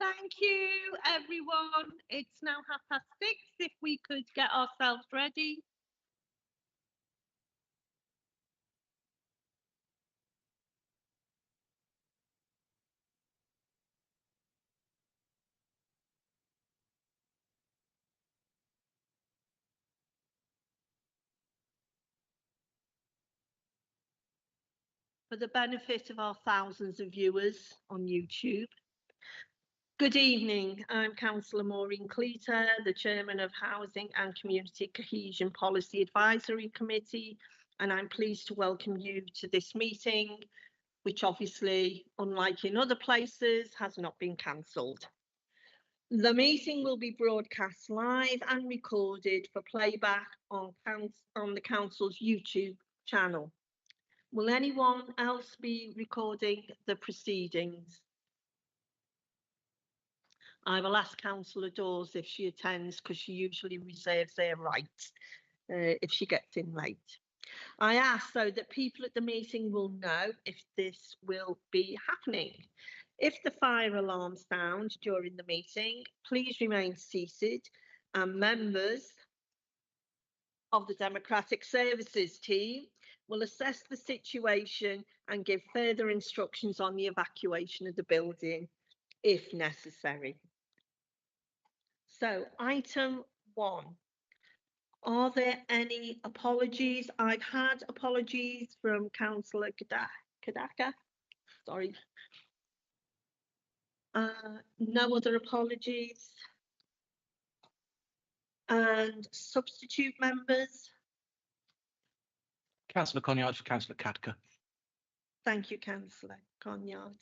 Thank you, everyone. It's now 6:30. If we could get ourselves ready. For the benefit of our thousands of viewers on YouTube. Good evening, I'm Councillor Maureen Cleater, the Chairman of Housing and Community Cohesion Policy Advisory Committee, and I'm pleased to welcome you to this meeting, which obviously, unlike in other places, has not been cancelled. The meeting will be broadcast live and recorded for playback on the Council's YouTube channel. Will anyone else be recording the proceedings? I will ask Councillor Dawes if she attends, because she usually reserves their right if she gets in late. I ask so that people at the meeting will know if this will be happening. If the fire alarm sounds during the meeting, please remain seated, and members of the Democratic Services team will assess the situation and give further instructions on the evacuation of the building if necessary. So, item 1. Are there any apologies? I've had apologies from Councillor Kadaka. Sorry. No other apologies. And substitute members? Councillor Conyard for Councillor Kadka. Thank you, Councillor Conyard.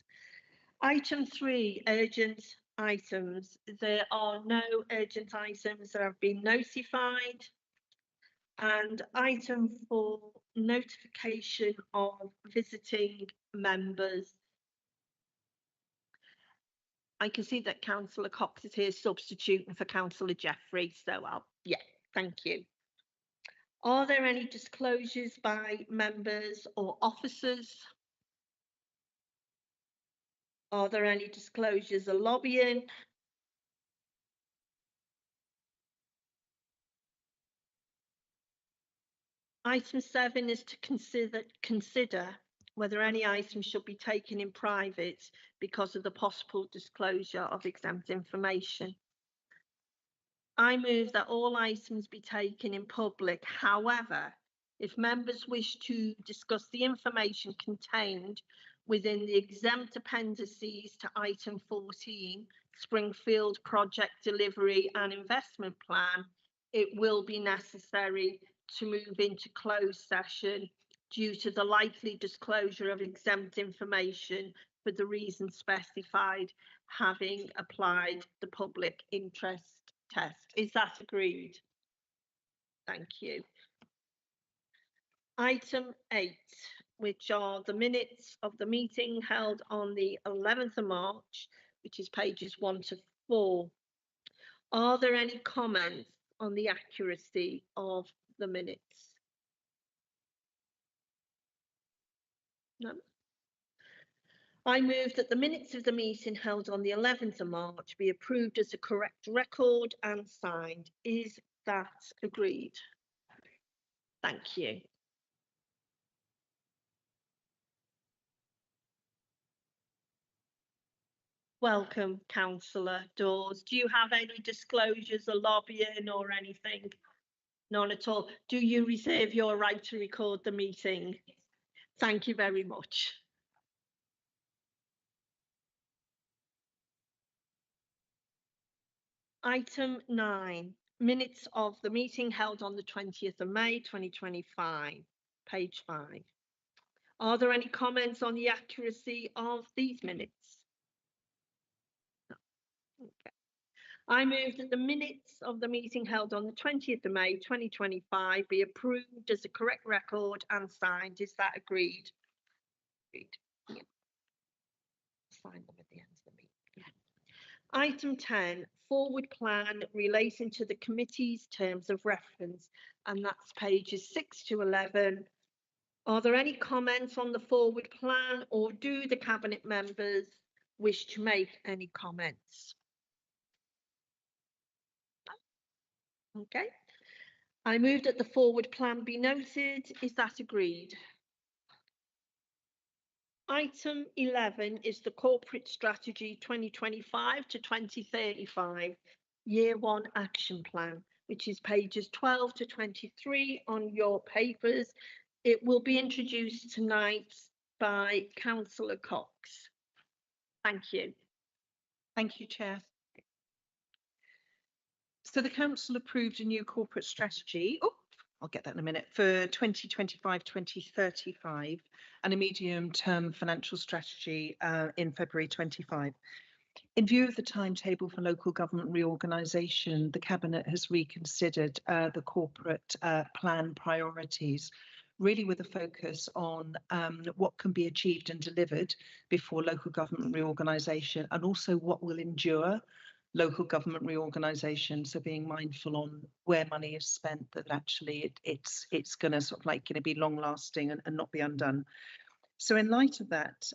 Item 3, urgent items. There are no urgent items that have been notified. And item 4, notification of visiting members. I can see that Councillor Cox is here substituting for Councillor Jeffrey, so thank you. Are there any disclosures by members or officers? Are there any disclosures of lobbying? Item 7 is to consider whether any items should be taken in private because of the possible disclosure of exempt information. I move that all items be taken in public. However, if members wish to discuss the information contained within the exempt appendices to item 14, Springfield Project Delivery and Investment Plan, it will be necessary to move into closed session due to the likely disclosure of exempt information for the reasons specified, having applied the public interest test. Is that agreed? Thank you. Item 8, which are the minutes of the meeting held on the 11th of March, which is pages 1 to 4. Are there any comments on the accuracy of the minutes? No. I move that the minutes of the meeting held on the 11th of March be approved as a correct record and signed. Is that agreed? Thank you. Welcome, Councillor Dawes. Do you have any disclosures of lobbying or anything? None at all. Do you reserve your right to record the meeting? Thank you very much. Item 9, minutes of the meeting held on the 20th of May 2025, page 5. Are there any comments on the accuracy of these minutes? No. Okay. I move that the minutes of the meeting held on the 20th of May 2025 be approved as a correct record and signed. Is that agreed? Agreed. Yeah. Sign them at the end of the meeting. Yeah. Item 10, forward plan relating to the committee's terms of reference, and that's pages 6 to 11. Are there any comments on the forward plan, or do the cabinet members wish to make any comments? Okay. I move that the forward plan be noted. Is that agreed? Item 11 is the Corporate Strategy 2025 to 2035 Year 1 Action Plan, which is pages 12 to 23 on your papers. It will be introduced tonight by Councillor Cox. Thank you. Thank you, Chair. So the Council approved a new corporate strategy. Oh, I'll get that in a minute, for 2025-2035 and a medium-term financial strategy in February 25. In view of the timetable for local government reorganisation, the Cabinet has reconsidered the corporate plan priorities, really with a focus on what can be achieved and delivered before local government reorganisation, and also what will endure local government reorganisation. So being mindful on where money is spent, that actually it's going to sort of like going to be long lasting and not be undone. So in light of that,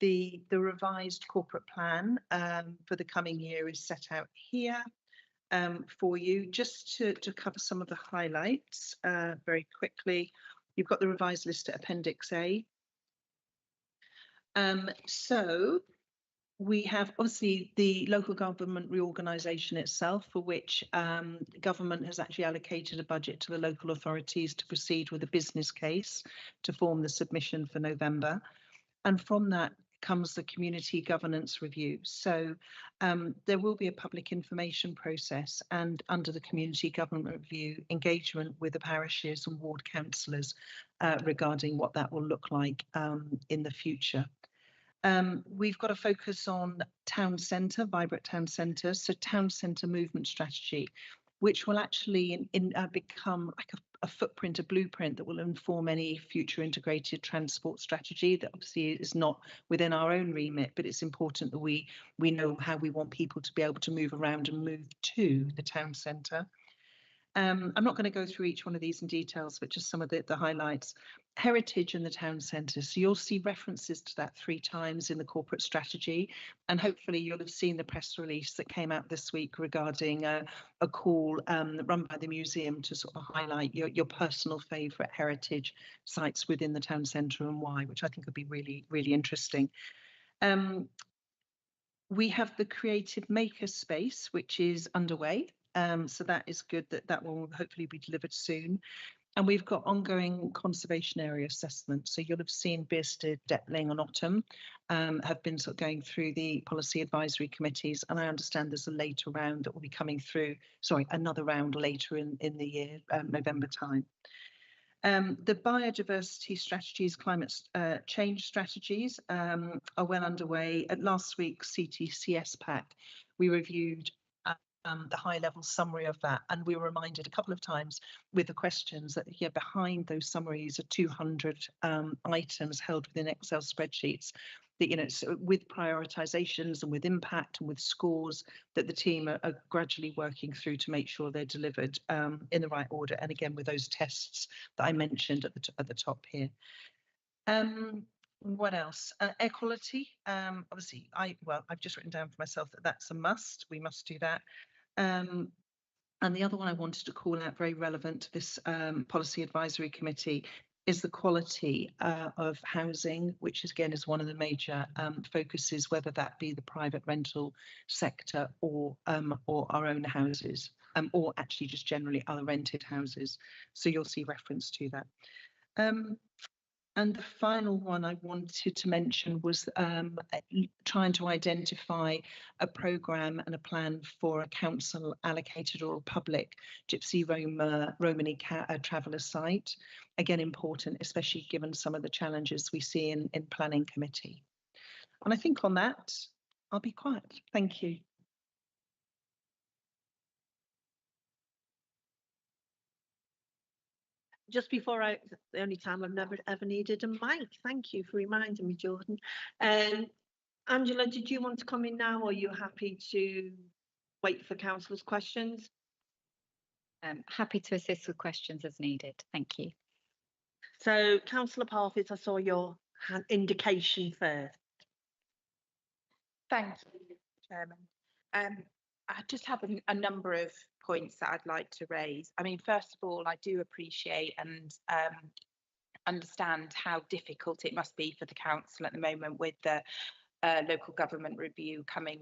the revised corporate plan for the coming year is set out here for you. Just to cover some of the highlights very quickly. You've got the revised list at Appendix A. So we have obviously the local government reorganisation itself, for which government has actually allocated a budget to the local authorities to proceed with a business case to form the submission for November. And from that comes the community governance review. So there will be a public information process, and under the community government review, engagement with the parishes and ward councillors regarding what that will look like in the future. We've got a focus on town centre, vibrant town centre, so town centre movement strategy, which will actually become like a footprint, a blueprint that will inform any future integrated transport strategy. That obviously is not within our own remit, but it's important that we know how we want people to be able to move around and move to the town centre. I'm not going to go through each one of these in details, but just some of the highlights. Heritage in the town centre. So you'll see references to that 3 times in the corporate strategy, and hopefully you'll have seen the press release that came out this week regarding a call run by the museum to sort of highlight your personal favourite heritage sites within the town centre and why, which I think would be really, really interesting. We have the Creative Maker Space, which is underway. So that is good that will hopefully be delivered soon. And we've got ongoing conservation area assessments. So you'll have seen Bearsted, Detling and Otham have been sort of going through the policy advisory committees. And I understand there's a later round that will be coming through, another round later in the year, November time. The biodiversity strategies, climate change strategies are well underway. At last week's CTCS pack, we reviewed the high-level summary of that, and we were reminded a couple of times with the questions that behind those summaries are 200 items held within Excel spreadsheets that, so with prioritizations and with impact and with scores that the team are gradually working through to make sure they're delivered in the right order, and again with those tests that I mentioned at the top here. What else? Air quality. Obviously, I've just written down for myself that that's a must. We must do that. And the other one I wanted to call out, very relevant to this policy advisory committee, is the quality of housing, which again is one of the major focuses, whether that be the private rental sector or our own houses, or actually just generally other rented houses. So you'll see reference to that. And the final one I wanted to mention was trying to identify a programme and a plan for a council allocated or a public Gypsy Romany traveller site. Again, important, especially given some of the challenges we see in planning committee. And I think on that, I'll be quiet. Thank you. Just before the only time I've never ever needed a mic. Thank you for reminding me, Jordan. Angela, did you want to come in now, or are you happy to wait for councillors' questions? Happy to assist with questions as needed. Thank you. So, Councillor Parfitt, I saw your hand indication first. Thank you, Chairman. I just have a number of points that I'd like to raise. I mean, first of all, I do appreciate and understand how difficult it must be for the council at the moment with the local government review coming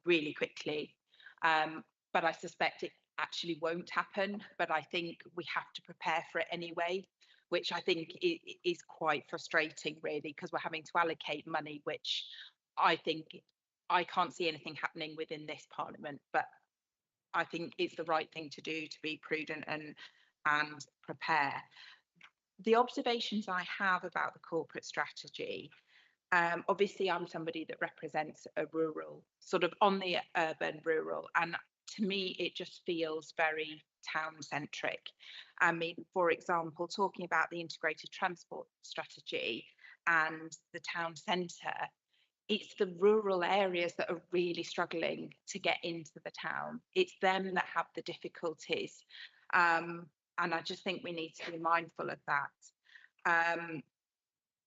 really quickly. But I suspect it actually won't happen, but I think we have to prepare for it anyway, which I think is quite frustrating really, because we're having to allocate money, which I think I can't see anything happening within this parliament, but I think it's the right thing to do to be prudent and prepare. The observations I have about the corporate strategy, obviously I'm somebody that represents a rural, sort of on the urban rural, and to me it just feels very town centric. I mean, for example, talking about the integrated transport strategy and the town centre, it's the rural areas that are really struggling to get into the town. It's them that have the difficulties. And I just think we need to be mindful of that.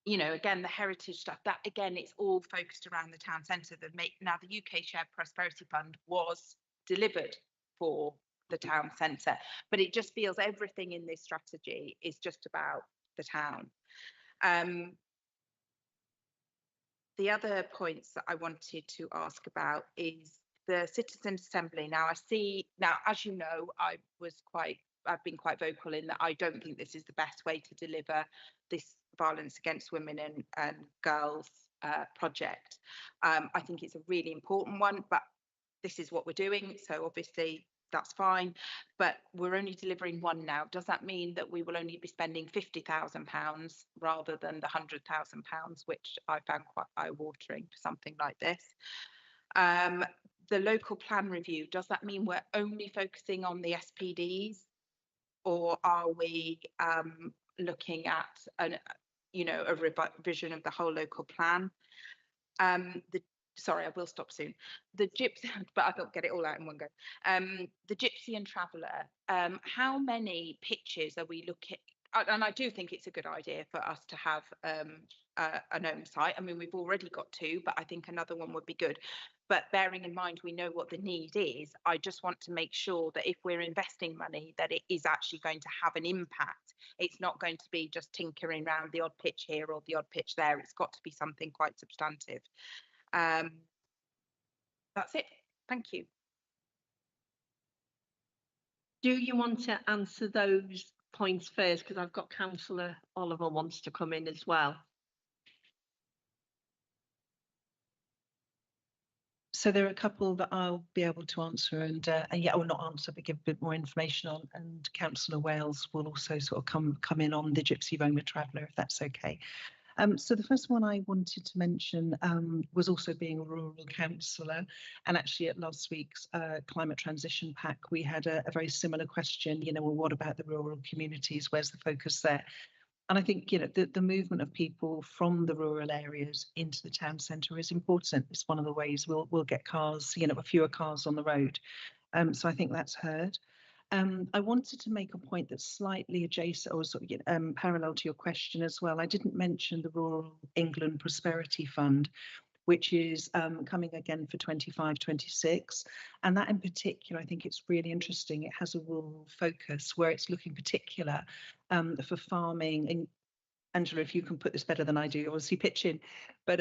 You know, again, the heritage stuff, that again, it's all focused around the town centre. Now, the UK Shared Prosperity Fund was delivered for the town centre, but it just feels everything in this strategy is just about the town. The other points that I wanted to ask about is the Citizens' Assembly. Now, as you know, I've been quite vocal in that I don't think this is the best way to deliver this violence against women and girls project. I think it's a really important one, but this is what we're doing. So obviously that's fine, but we're only delivering one now. Does that mean that we will only be spending £50,000 rather than the £100,000, which I found quite eye-watering for something like this? The local plan review, does that mean we're only focusing on the SPDs, or are we looking at a revision of the whole local plan? Sorry, I will stop soon. The gypsy, but I thought get it all out in one go. The Gypsy and Traveller, how many pitches are we looking? And I do think it's a good idea for us to have an oversight. I mean, we've already got two, but I think another one would be good. But bearing in mind we know what the need is, I just want to make sure that if we're investing money, that it is actually going to have an impact. It's not going to be just tinkering around the odd pitch here or the odd pitch there. It's got to be something quite substantive. That's it. Thank you. Do you want to answer those points first? Because I've got Councillor Oliver wants to come in as well. So there are a couple that I'll be able to answer and yeah, or not answer, but give a bit more information on. And Councillor Wales will also sort of come in on the Gypsy Roma Traveller, if that's okay. So the first one I wanted to mention was also being a rural councillor, and actually at last week's climate transition pack, we had a very similar question, well, what about the rural communities? Where's the focus there? And I think, the movement of people from the rural areas into the town centre is important. It's one of the ways we'll get cars, fewer cars on the road. So I think that's heard. I wanted to make a point that's slightly adjacent or sort of parallel to your question as well. I didn't mention the Rural England Prosperity Fund, which is coming again for 25-26. And that in particular, I think it's really interesting. It has a rural focus where it's looking particular for farming. And Angela, if you can put this better than I do, obviously pitch in, but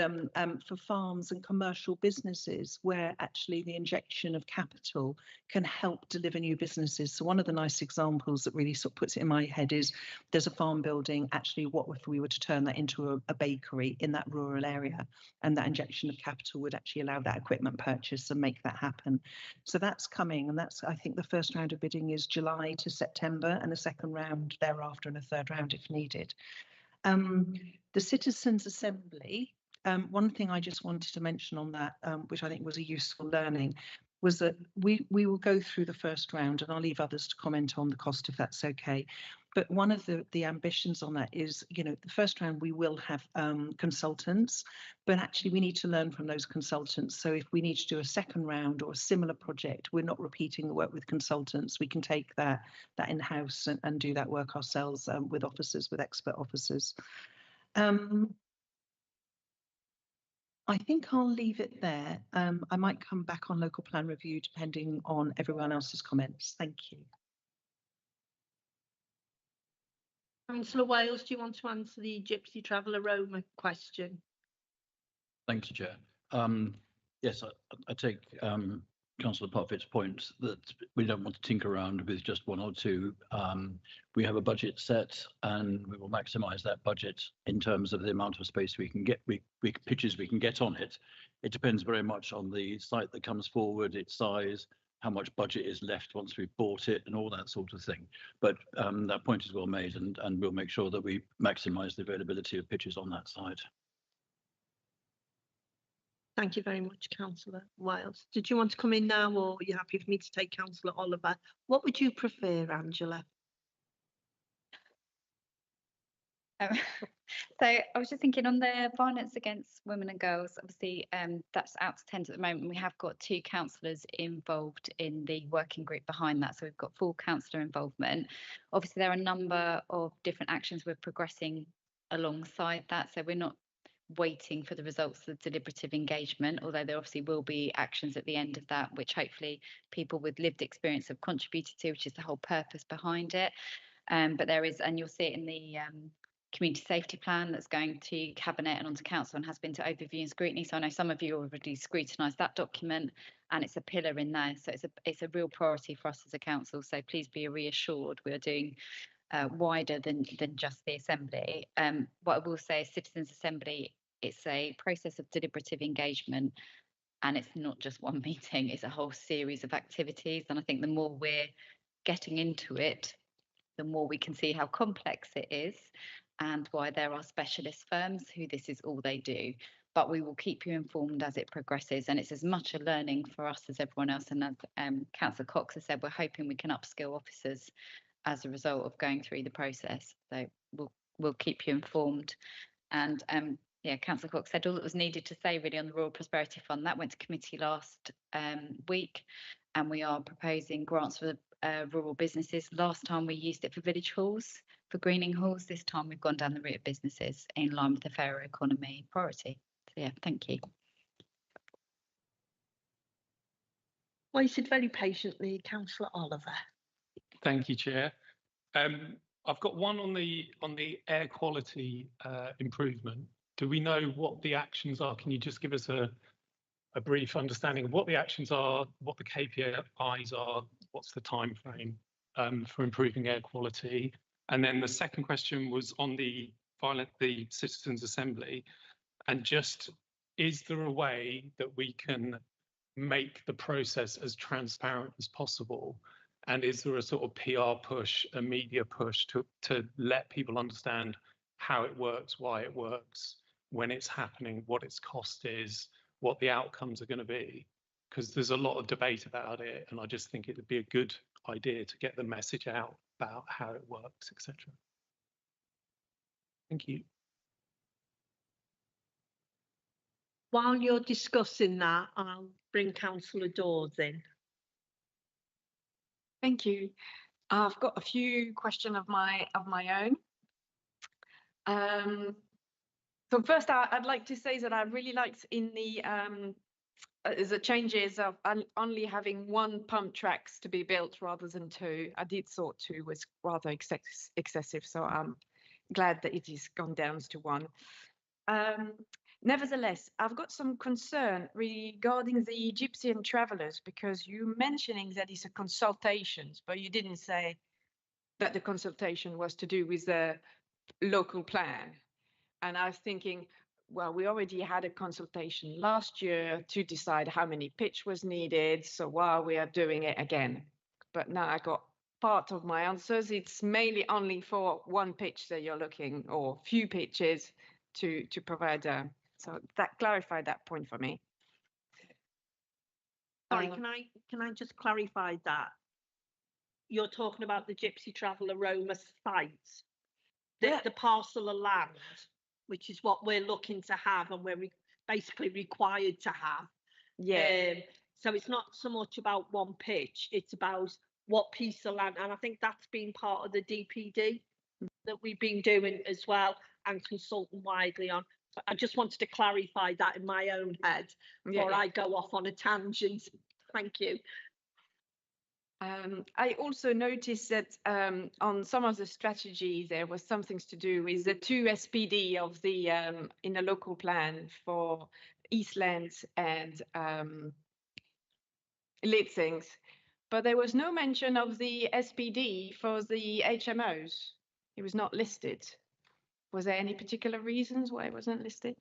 for farms and commercial businesses where actually the injection of capital can help deliver new businesses. So one of the nice examples that really sort of puts it in my head is there's a farm building, actually what if we were to turn that into a bakery in that rural area, and that injection of capital would actually allow that equipment purchase and make that happen. So that's coming, and that's, I think the first round of bidding is July to September, and a second round thereafter and a third round if needed. The Citizens' Assembly, one thing I just wanted to mention on that, which I think was a useful learning, was that we will go through the first round, and I'll leave others to comment on the cost if that's okay. But one of the ambitions on that is, the first round we will have consultants, but actually we need to learn from those consultants. So if we need to do a second round or a similar project, we're not repeating the work with consultants. We can take that in-house and do that work ourselves with officers, with expert officers. I think I'll leave it there. I might come back on local plan review depending on everyone else's comments. Thank you. Councillor Wales, do you want to answer the Gypsy Traveller Roma question? Thank you, Chair. Yes, I take Councillor Parfitt's point that we don't want to tinker around with just one or two. We have a budget set and we will maximise that budget in terms of the amount of space we can get, pitches we can get on it. It depends very much on the site that comes forward, its size, how much budget is left once we've bought it and all that sort of thing. But that point is well made, and we'll make sure that we maximise the availability of pitches on that side. Thank you very much, Councillor Wales. Did you want to come in now, or are you happy for me to take Councillor Oliver? What would you prefer, Angela? So I was just thinking on the violence against women and girls, obviously that's out to 10 at the moment. We have got 2 councillors involved in the working group behind that. So we've got full councillor involvement. Obviously, there are a number of different actions we're progressing alongside that. So we're not waiting for the results of the deliberative engagement, although there obviously will be actions at the end of that, which hopefully people with lived experience have contributed to, which is the whole purpose behind it. But there is, and you'll see it in the community safety plan that's going to cabinet and onto council and has been to overview and scrutiny. So I know some of you already scrutinised that document, and it's a pillar in there. So it's a real priority for us as a council. So please be reassured we are doing wider than just the assembly. What I will say is Citizens Assembly, it's a process of deliberative engagement, and it's not just one meeting, it's a whole series of activities. And I think the more we're getting into it, the more we can see how complex it is and why there are specialist firms who this is all they do. But we will keep you informed as it progresses, and it's as much a learning for us as everyone else. And as Councillor Cox has said, we're hoping we can upskill officers as a result of going through the process. So we'll keep you informed. And yeah, Councillor Cox said all that was needed to say really on the Rural Prosperity Fund. That went to committee last week, and we are proposing grants for rural businesses. Last time we used it for village halls, for greening halls. This time we've gone down the route of businesses in line with the fairer economy priority. So yeah, thank you. Waited very patiently, Councillor Oliver. Thank you, Chair. I've got one on the air quality improvement. Do we know what the actions are? Can you just give us a brief understanding of what the actions are, what the KPIs are, what's the time frame for improving air quality? And then the second question was on the Citizens Assembly, and just is there a way that we can make the process as transparent as possible? And is there a sort of PR push, a media push to let people understand how it works, why it works, when it's happening, what its cost is, what the outcomes are going to be? Because there's a lot of debate about it, and I just think it would be a good idea to get the message out about how it works, etc. Thank you. While you're discussing that, I'll bring Councillor Dawes in. Thank you. I've got a few questions of my own. So first, I'd like to say that I really liked in the changes of only having 1 pump tracks to be built rather than 2. I did thought 2 was rather excessive, so I'm glad that it has gone down to 1. Nevertheless, I've got some concern regarding the Egyptian travellers, because you mentioning that it's a consultation, but you didn't say that the consultation was to do with the local plan. And I was thinking, well, we already had a consultation last year to decide how many pitch was needed, so why we are doing it again? But now I got part of my answers. It's mainly only for 1 pitch that you're looking, or few pitches to provide. So that clarified that point for me. Sorry, can I just clarify that? You're talking about the Gypsy Traveller Roma site, the parcel of land, which is what we're looking to have and we're basically required to have. Yeah. So it's not so much about 1 pitch, it's about what piece of land, and I think that's been part of the DPD that we've been doing as well and consulting widely on. I just wanted to clarify that in my own head before I go off on a tangent. Thank you. I also noticed that on some of the strategies, there was something to do with the 2 SPD of the in a local plan for Eastlands and Litsings, but there was no mention of the SPD for the HMOs. It was not listed. Was there any particular reasons why it wasn't listed?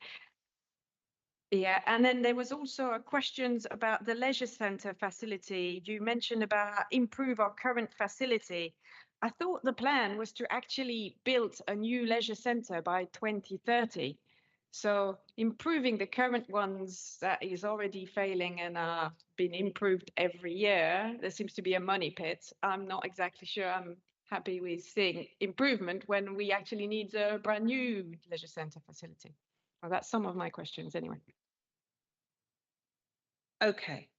Yeah, and then there was also a questions about the leisure centre facility. You mentioned about improve our current facility. I thought the plan was to actually build a new leisure centre by 2030. So improving the current ones that is already failing and are being improved every year, there seems to be a money pit. I'm not exactly sure I'm happy with seeing improvement when we actually need a brand new leisure centre facility. Well, that's some of my questions anyway. Okay,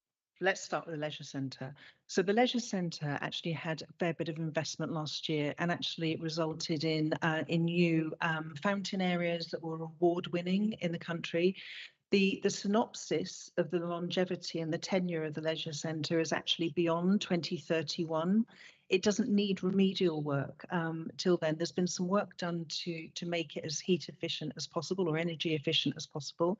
let's start with the leisure centre. So the leisure centre actually had a fair bit of investment last year, and actually it resulted in new fountain areas that were award-winning in the country. The synopsis of the longevity and the tenure of the leisure centre is actually beyond 2031. It doesn't need remedial work till then. There's been some work done to make it as heat efficient as possible or energy efficient as possible,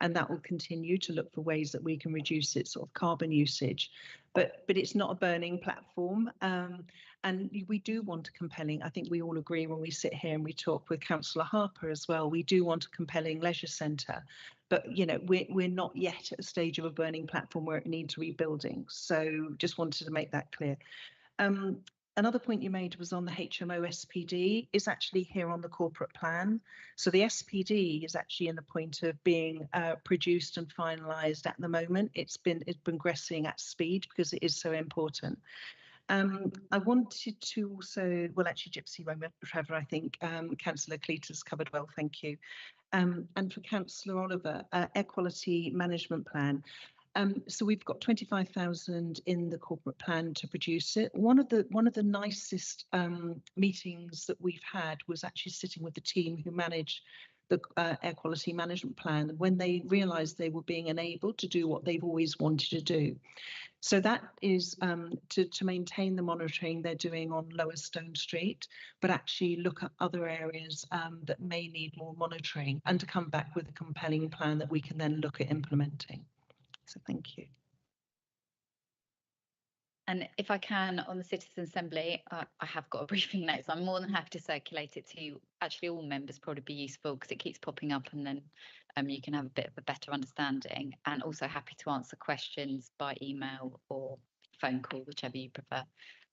and that will continue to look for ways that we can reduce its sort of carbon usage. But it's not a burning platform, and we do want a compelling. I think we all agree when we sit here and we talk with Councillor Harper as well. We do want a compelling leisure centre. But you know, we're not yet at a stage of a burning platform where it needs rebuilding. So just wanted to make that clear. Another point you made was on the HMO SPD is actually here on the corporate plan. So the SPD is actually in the point of being produced and finalised at the moment. It's been progressing at speed because it is so important. I wanted to also, well, actually, Gypsy, Roma, Trevor, I think Councillor Cletus covered well, thank you. And for Councillor Oliver, air quality management plan. So we've got 25,000 in the corporate plan to produce it. One of the nicest meetings that we've had was actually sitting with the team who managed the air quality management plan when they realised they were being enabled to do what they've always wanted to do. So that is to maintain the monitoring they're doing on Lower Stone Street, but actually look at other areas that may need more monitoring and to come back with a compelling plan that we can then look at implementing. So thank you. And if I can, on the Citizen Assembly, I have got a briefing note, so I'm more than happy to circulate it to actually all members, probably be useful because it keeps popping up and then you can have a bit of a better understanding, and also happy to answer questions by email or phone call, whichever you prefer.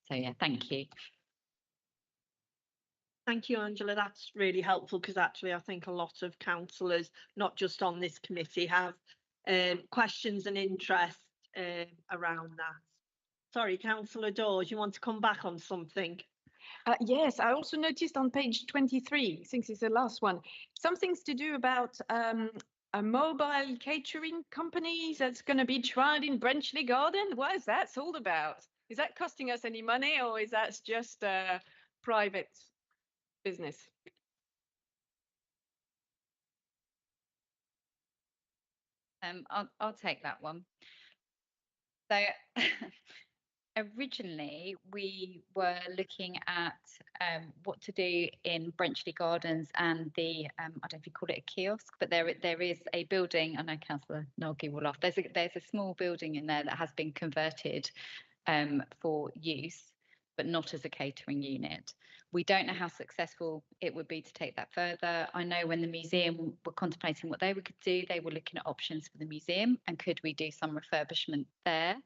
So yeah, thank you. Thank you, Angela. That's really helpful because actually I think a lot of councillors, not just on this committee, have questions and interest around that. Sorry, Councillor Dawes, you want to come back on something? Yes, I also noticed on page 23, since it's the last one, something's to do about a mobile catering company that's going to be tried in Brenchley Garden. What is that all about? Is that costing us any money, or is that just a private business? I'll take that one. So originally we were looking at what to do in Brenchley Gardens and the I don't know if you call it a kiosk, but there is a building. I know Councillor Nolgi will laugh. There's a small building in there that has been converted for use, but not as a catering unit. We don't know how successful it would be to take that further. I know when the museum were contemplating what they could do, they were looking at options for the museum and could we do some refurbishment there.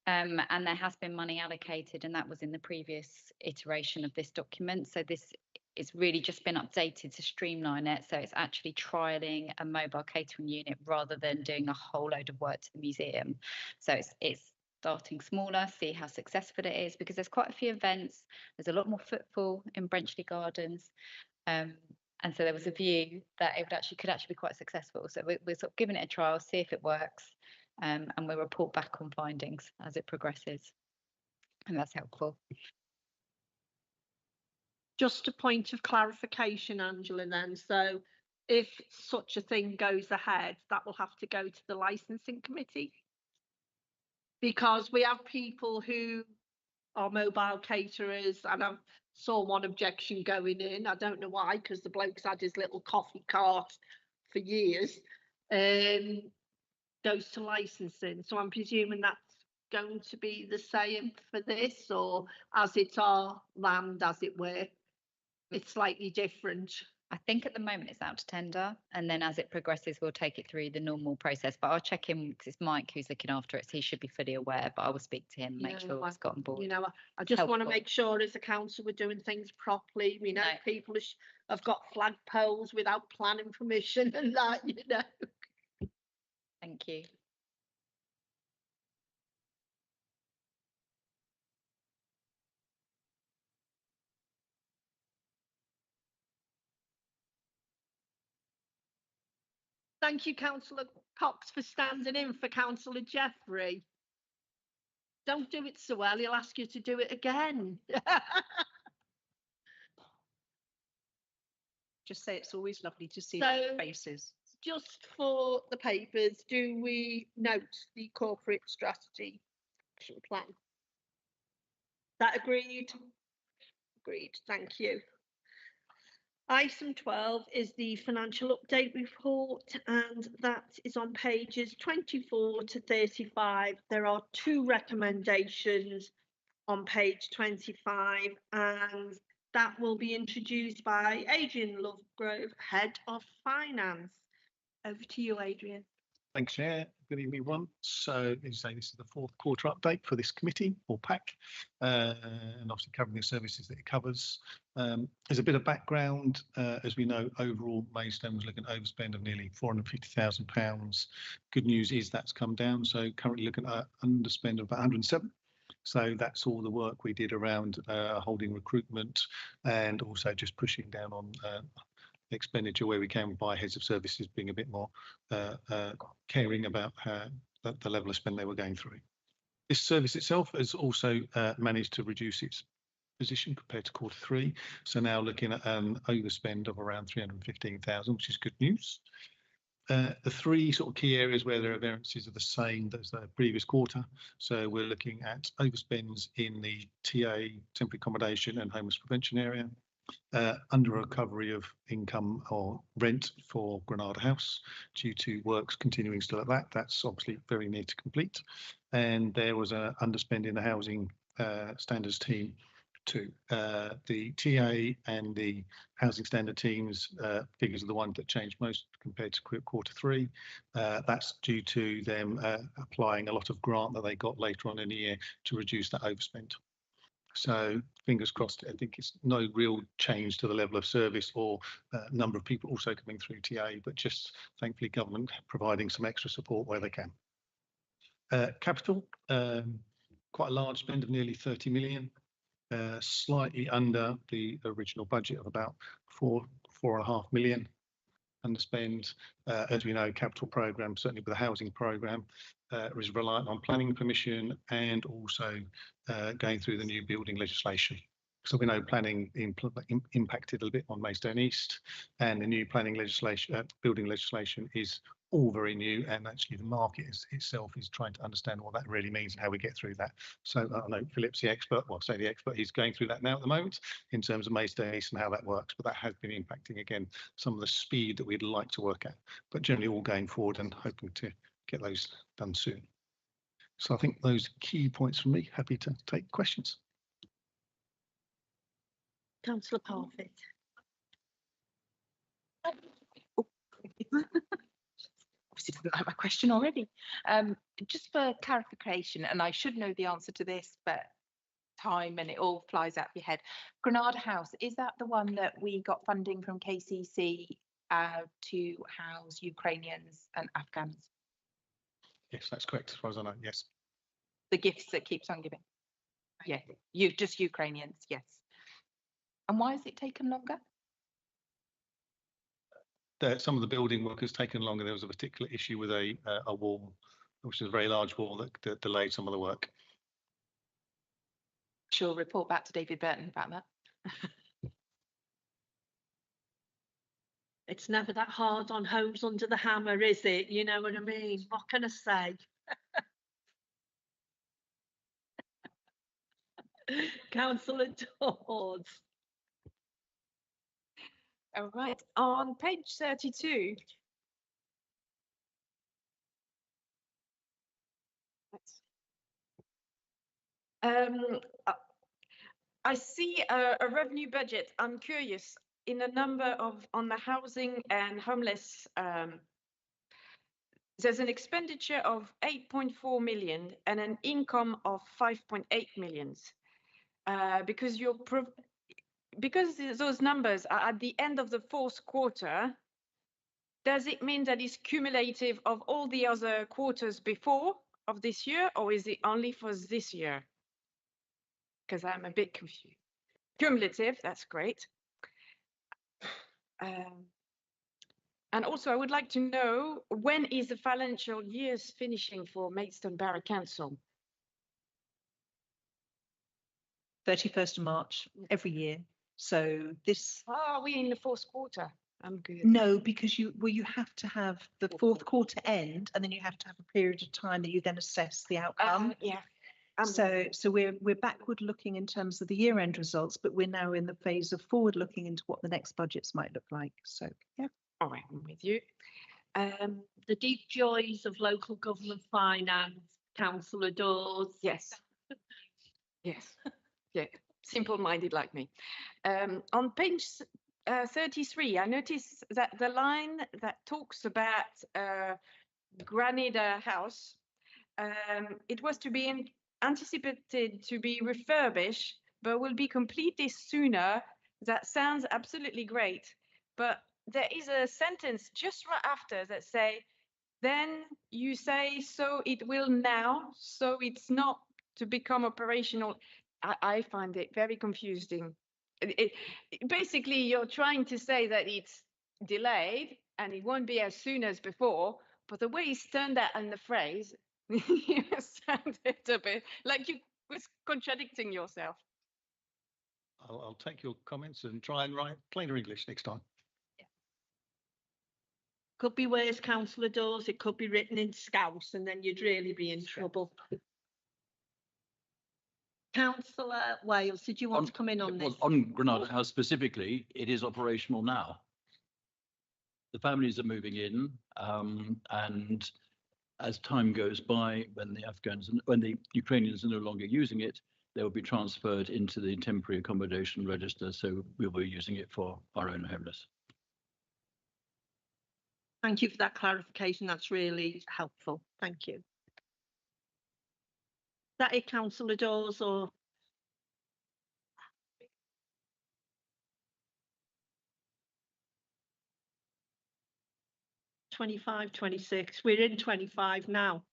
And there has been money allocated, and that was in the previous iteration of this document. So this is really just been updated to streamline it. So it's actually trialling a mobile catering unit rather than doing a whole load of work to the museum. So it's starting smaller, see how successful it is, because there's quite a few events. There's a lot more footfall in Brenchley Gardens. And so there was a view that it could actually be quite successful. So we're sort of giving it a trial, see if it works. And we'll report back on findings as it progresses. And that's helpful. Just a point of clarification, Angela, then. So if such a thing goes ahead, that will have to go to the licensing committee. Because we have people who are mobile caterers, and I saw one objection going in. I don't know why, because the bloke's had his little coffee cart for years. Goes to licensing. So I'm presuming that's going to be the same for this, or as it's our land, as it were, it's slightly different. I think at the moment it's out to tender, and then as it progresses, we'll take it through the normal process. But I'll check in because it's Mike who's looking after it, so he should be fully aware. But I will speak to him, make sure it's got on board. You know, I just want to Helpful. make sure as a council we're doing things properly. We know No. people have got flag poles without planning permission and that, you know. Thank you. Thank you, Councillor Cox, for standing in for Councillor Jeffrey. Don't do it so well, he'll ask you to do it again. Just say it's always lovely to see So- faces. Just for the papers, do we note the corporate strategy action plan? That agreed? Agreed, thank you. Item 12 is the financial update report, and that is on pages 24 to 35. There are 2 recommendations on page 25, and that will be introduced by Adrian Lovegrove, Head of Finance. Over to you, Adrian. Thanks, Chair. Good evening, everyone. So, as you say, this is the 4th quarter update for this committee, or PAC, and obviously covering the services that it covers. There's a bit of background. As we know, overall, Maidstone was looking at overspend of nearly £450,000. Good news is that's come down. So, currently looking at underspend of about 107. So that's all the work we did around holding recruitment, and also just pushing down on expenditure where we can by heads of services being a bit more caring about the level of spend they were going through. This service itself has also managed to reduce its position compared to quarter 3. So now looking at an overspend of around 315,000, which is good news. The 3 sort of key areas where there are variances are the same as the previous quarter. So we're looking at overspends in the TA, temporary accommodation and homeless prevention area. Under recovery of income or rent for Granada House due to works continuing still at that. That's obviously very near to complete. And there was an underspend in the housing standards team too. The TA and the housing standard teams figures are the ones that changed most compared to quarter 3. That's due to them applying a lot of grant that they got later on in the year to reduce that overspend. So fingers crossed, I think it's no real change to the level of service or number of people also coming through TA, but just thankfully government providing some extra support where they can. Capital, quite a large spend of nearly 30 million, slightly under the original budget of about 4.5 million. Underspend, as we know, capital programme, certainly with the housing programme, is reliant on planning permission and also going through the new building legislation. So we know planning impacted a little bit on Maidstone East, and the new planning legislation, building legislation is all very new, and actually the market itself is trying to understand what that really means and how we get through that. So I know Philip's the expert, well, say the expert, he's going through that now at the moment in terms of Maidstone East and how that works, but that has been impacting again some of the speed that we'd like to work at, but generally all going forward and hoping to get those done soon. So I think those key points from me. Happy to take questions. Councillor Parfitt. Obviously didn't like my question already. Just for clarification, and I should know the answer to this, but time and it all flies out of your head. Granada House, is that the one that we got funding from KCC to house Ukrainians and Afghans? Yes, that's correct, as far as I know, yes. The gifts that keeps on giving? Yeah, just Ukrainians, yes. And why has it taken longer? Some of the building work has taken longer. There was a particular issue with a wall, which is a very large wall that delayed some of the work. She'll report back to David Burton about that. It's never that hard on homes under the hammer, is it? You know what I mean? What can I say? Councillor Dawes. All right, on page 32. I see a revenue budget. I'm curious, in a number of, on the housing and homeless, there's an expenditure of 8.4 million and an income of 5.8 million. Because those numbers are at the end of the fourth quarter, does it mean that it's cumulative of all the other quarters before of this year, or is it only for this year? Because I'm a bit confused. Cumulative, that's great. And also, I would like to know, when is the financial year finishing for Maidstone Borough Council? 31st of March every year. So this, Are we in the fourth quarter? I'm good. no, because you have to have the fourth quarter end, and then you have to have a period of time that you then assess the outcome. Yeah. So we're backward looking in terms of the year end results, but we're now in the phase of forward looking into what the next budgets might look like. So yeah. All right, I'm with you. The deep joys of local government finance, Councillor Dawes. Yes. Yes. Yeah. Simple-minded like me. On page 33, I noticed that the line that talks about Granada House, it was to be anticipated to be refurbished, but will be completed sooner. That sounds absolutely great, but there is a sentence just right after that say, then you say, so it will now, so it's not to become operational. I find it very confusing. Basically, you're trying to say that it's delayed and it won't be as soon as before, but the way it's turned out in the phrase, you sounded a bit like you was contradicting yourself. I'll take your comments and try and write plainer English next time. Could be worse, Councillor Dawes. It could be written in Scouse, and then you'd really be in trouble. Councillor Wales, did you want to come in on this? On Granada House specifically, it is operational now. The families are moving in, and as time goes by, when the Ukrainians are no longer using it, they will be transferred into the temporary accommodation register. So we'll be using it for our own homeless. Thank you for that clarification. That's really helpful. Thank you. Is that it, Councillor Dawes, or? '25, '26. We're in 25 now.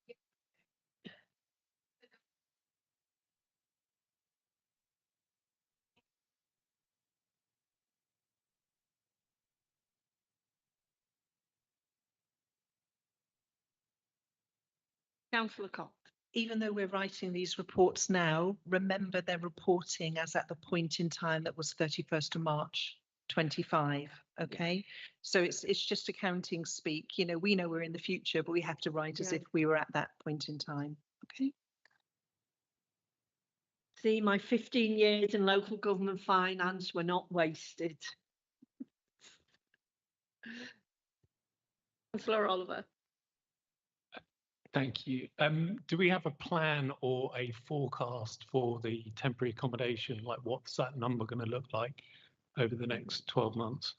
Councillor Cox. Even though we're writing these reports now, remember they're reporting as at the point in time that was 31st of March 25. Okay, so it's just accounting speak. You know, we know we're in the future, but we have to write as if we were at that point in time. Okay. See, my 15 years in local government finance were not wasted. Councillor Oliver. Thank you. Do we have a plan or a forecast for the temporary accommodation? Like, what's that number going to look like over the next 12 months?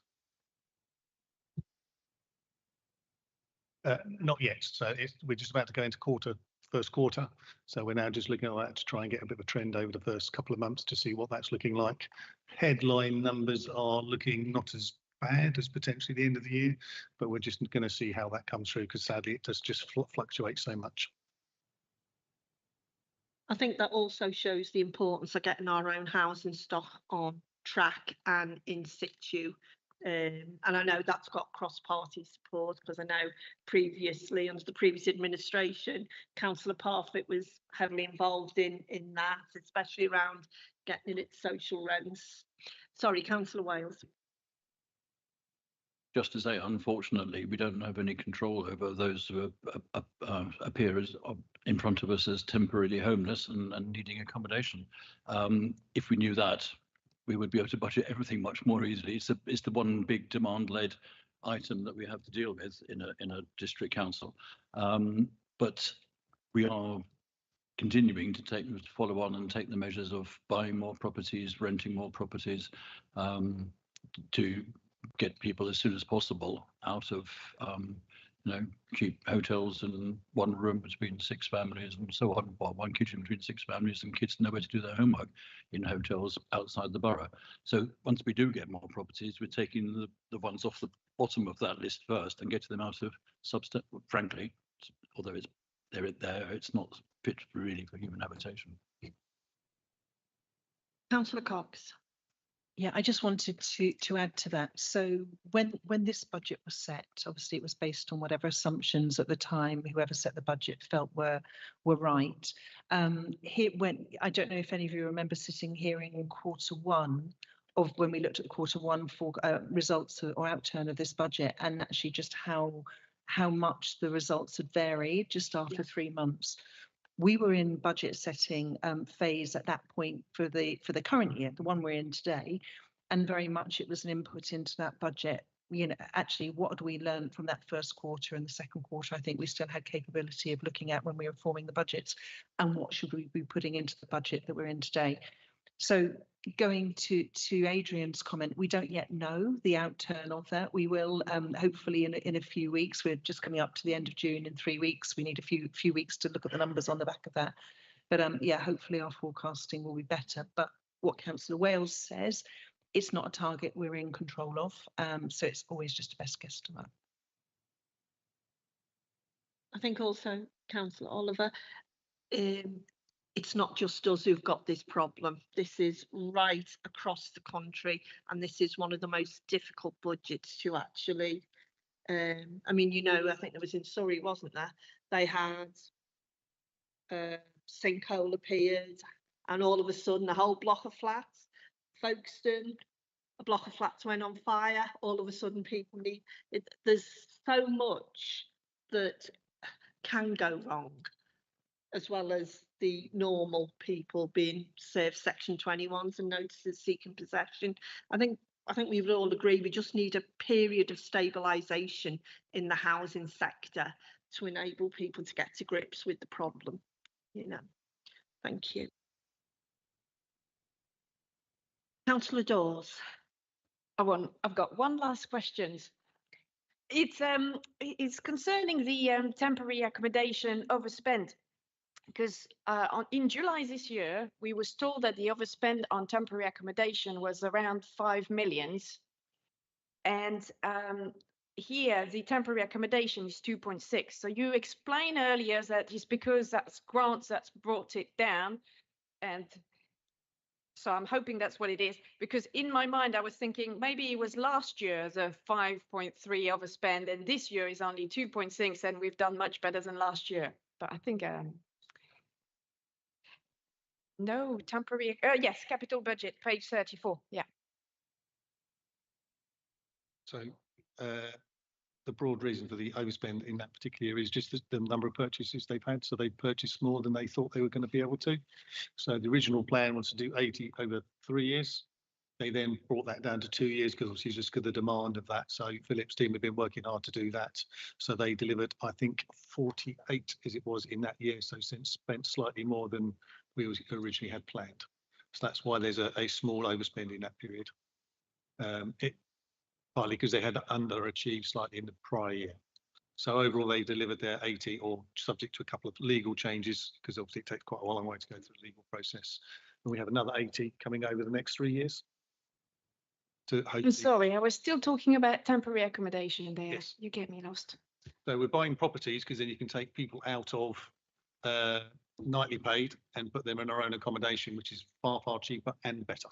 Not yet. So we're just about to go into first quarter. So we're now just looking at that to try and get a bit of a trend over the first couple of months to see what that's looking like. Headline numbers are looking not as bad as potentially the end of the year, but we're just going to see how that comes through, because sadly it does just fluctuate so much. I think that also shows the importance of getting our own housing stock on track and in situ. And I know that's got cross-party support, because I know previously, under the previous administration, Councillor Parfitt was heavily involved in that, especially around getting its social rents. Sorry, Councillor Wales. just to say, unfortunately, we don't have any control over those who appear as in front of us as temporarily homeless and needing accommodation. If we knew that, we would be able to budget everything much more easily. It's the one big demand-led item that we have to deal with in a district council. But we are continuing to follow on and take the measures of buying more properties, renting more properties, to get people as soon as possible out of cheap hotels and one room between 6 families and so on, or one kitchen between 6 families, and kids nowhere to do their homework in hotels outside the borough. So once we do get more properties, we're taking the ones off the bottom of that list first and getting them out of frankly, although it's not fit really for human habitation. Councillor Cox. Yeah, I just wanted to add to that. So when this budget was set, obviously it was based on whatever assumptions at the time whoever set the budget felt were right. I don't know if any of you remember sitting here in Q1 of when we looked at Q1 for results or outturn of this budget, and actually just how much the results had varied just after 3 months. We were in budget setting phase at that point for the current year, the one we're in today, and very much it was an input into that budget. Actually, what had we learned from that first quarter and the second quarter? I think we still had capability of looking at when we were forming the budgets, and what should we be putting into the budget that we're in today. So going to Adrian's comment, we don't yet know the outturn of that. We will hopefully in a few weeks. We're just coming up to the end of June. In 3 weeks, we need a few weeks to look at the numbers on the back of that. But yeah, hopefully our forecasting will be better. But what Councillor Wales says, it's not a target we're in control of. So it's always just a best guesstimate. I think also, Councillor Oliver, it's not just us who've got this problem. This is right across the country, and this is one of the most difficult budgets to actually, I mean, I think there was in Surrey, wasn't there? They had sinkhole appeared, and all of a sudden a whole block of flats, Folkestone, a block of flats went on fire. All of a sudden people need it. There's so much that can go wrong, as well as the normal people being served Section 21s and notices seeking possession. I think we would all agree we just need a period of stabilisation in the housing sector to enable people to get to grips with the problem. Thank you. Councillor Dawes. I've got one last question. It's concerning the temporary accommodation overspend. Because in July this year, we were told that the overspend on temporary accommodation was around 5 million. And here, the temporary accommodation is 2.6. So you explained earlier that it's because that's grants that's brought it down. And so I'm hoping that's what it is. Because in my mind, I was thinking maybe it was last year, the 5.3 overspend, and this year is only 2.6, and we've done much better than last year. But I think... No, temporary, yes, capital budget, page 34, yeah. So the broad reason for the overspend in that particular year is just the number of purchases they've had. So they purchased more than they thought they were going to be able to. So the original plan was to do 80 over 3 years. They then brought that down to 2 years because obviously just because of the demand of that. So Philip's team have been working hard to do that. So they delivered, I think, 48 as it was in that year. So since spent slightly more than we originally had planned. So that's why there's a small overspend in that period. Partly because they had underachieved slightly in the prior year. So overall, they delivered their 80, or subject to a couple of legal changes, because obviously it takes quite a long way to go through the legal process. And we have another 80 coming over the next 3 years. I'm sorry, I was still talking about temporary accommodation there. Yes. You get me lost. So we're buying properties because then you can take people out of nightly paid and put them in our own accommodation, which is far, far cheaper and better.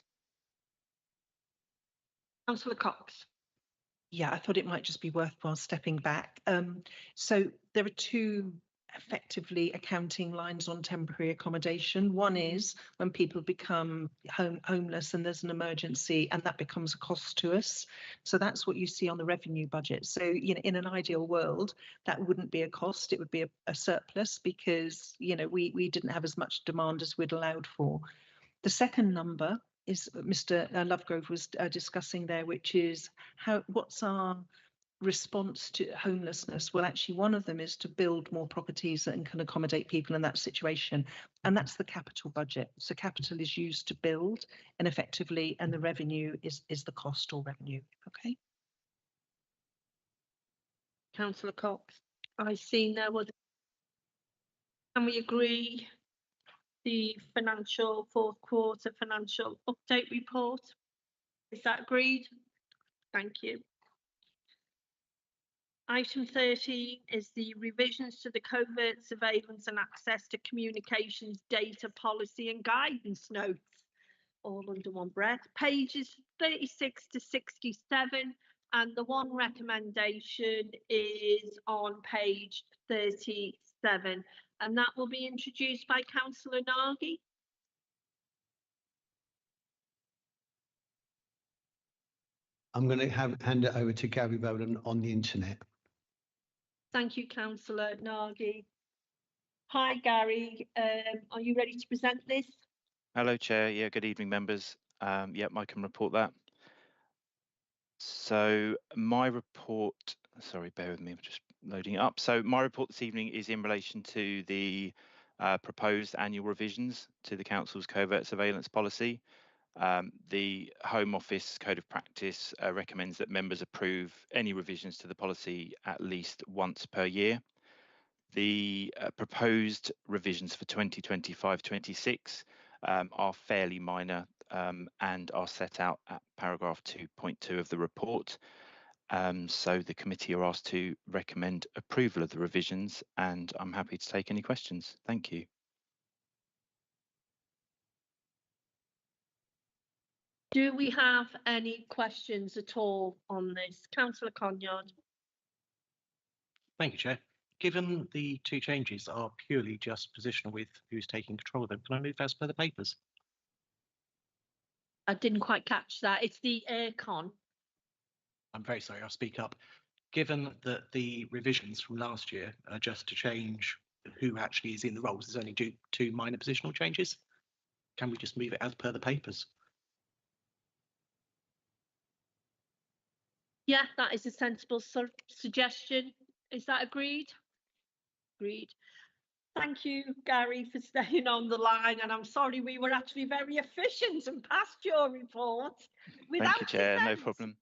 Councillor Cox. Yeah, I thought it might just be worthwhile stepping back. So there are two effectively accounting lines on temporary accommodation. One is when people become homeless and there's an emergency, and that becomes a cost to us. So that's what you see on the revenue budget. So, you know, in an ideal world, that wouldn't be a cost, it would be a surplus, because, you know, we didn't have as much demand as we'd allowed for. The second number is Mr. Lovegrove was discussing there, which is what's our response to homelessness? Well, actually, one of them is to build more properties that can accommodate people in that situation, and that's the capital budget. So capital is used to build, and effectively, and the revenue is the cost or revenue. Okay. Councillor Cox. I see no other. Can we agree the financial fourth quarter financial update report? Is that agreed? Thank you. Item 13 is the revisions to the covert surveillance and access to communications data policy and guidance notes, all under one breath. Pages 36 to 67, and the one recommendation is on page 37, and that will be introduced by Councillor Nagy. I'm going to hand it over to Gary Rowland on the internet. Thank you, Councillor Nagy. Hi, Gary. Are you ready to present this? Hello, Chair. Yeah, good evening, members. Yep, I can report that. So my report, sorry, bear with me, I'm just loading it up. So my report this evening is in relation to the proposed annual revisions to the Council's covert surveillance policy. The Home Office Code of Practice recommends that members approve any revisions to the policy at least once per year. The proposed revisions for 2025-26 are fairly minor and are set out at paragraph 2.2 of the report. So the committee are asked to recommend approval of the revisions, and I'm happy to take any questions. Thank you. Do we have any questions at all on this? Councillor Conyard. Thank you, Chair. Given the two changes are purely just positional with who's taking control of them, can I move as per the papers? I didn't quite catch that. It's the aircon. I'm very sorry, I'll speak up. Given that the revisions from last year are just to change who actually is in the roles, there's only two minor positional changes. Can we just move it as per the papers? Yeah, that is a sensible suggestion. Is that agreed? Agreed. Thank you, Gary, for staying on the line. And I'm sorry, we were actually very efficient and passed your report. Thank you, Chair. No problem.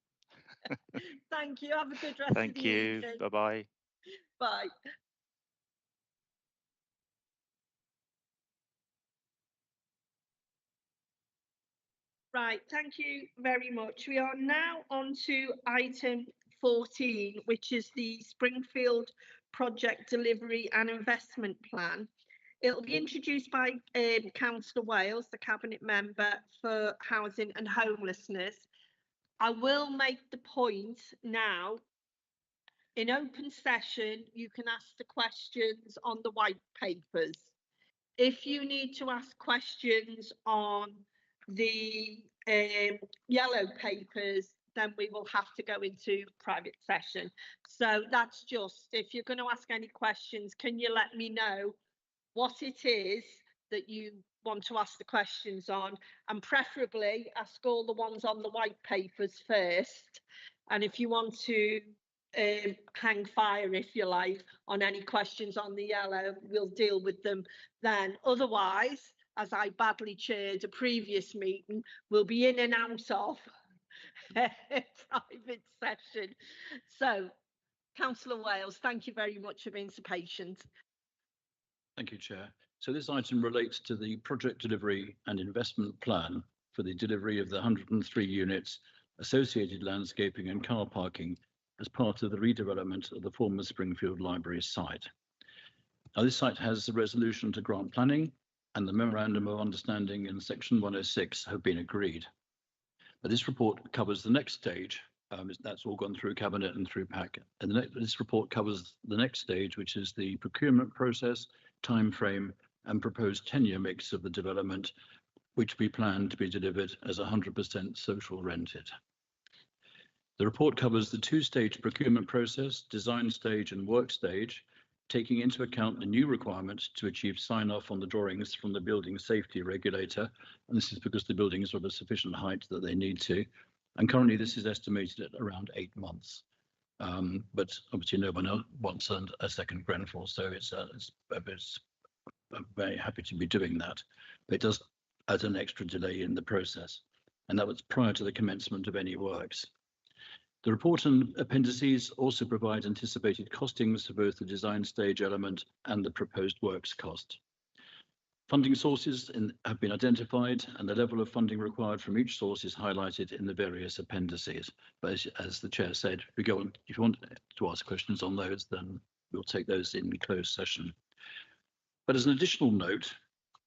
Thank you. Have a good rest of the evening. Thank you. Bye-bye. Bye. Right, thank you very much. We are now on to item 14, which is the Springfield Project Delivery and Investment Plan. It'll be introduced by Councillor Wales, the Cabinet Member for Housing and Homelessness. I will make the point now, in open session, you can ask the questions on the white papers. If you need to ask questions on the yellow papers, then we will have to go into private session. So that's just, if you're going to ask any questions, can you let me know what it is that you want to ask the questions on, and preferably ask all the ones on the white papers first. And if you want to hang fire, if you like, on any questions on the yellow, we'll deal with them then. Otherwise, as I badly chaired a previous meeting, we'll be in and out of private session. So, Councillor Wales, thank you very much for being so patient. Thank you, Chair. So this item relates to the project delivery and investment plan for the delivery of the 103 units, associated landscaping and car parking as part of the redevelopment of the former Springfield Library site. Now, this site has a resolution to grant planning, and the memorandum of understanding in section 106 have been agreed. But this report covers the next stage, That's all gone through cabinet and through PAC. And this report covers the next stage, which is the procurement process, time frame, and proposed tenure mix of the development, which we plan to be delivered as 100% social rented. The report covers the two-stage procurement process, design stage and work stage, taking into account the new requirements to achieve sign-off on the drawings from the building safety regulator. And this is because the buildings are of a sufficient height that they need to. And currently this is estimated at around 8 months. But obviously no one wants a second Grenfell, so I'm very happy to be doing that. But it does add an extra delay in the process. And that was prior to the commencement of any works. The report and appendices also provide anticipated costings for both the design stage element and the proposed works cost. Funding sources have been identified, and the level of funding required from each source is highlighted in the various appendices. But as the chair said, if you want to ask questions on those, then we'll take those in closed session. But as an additional note,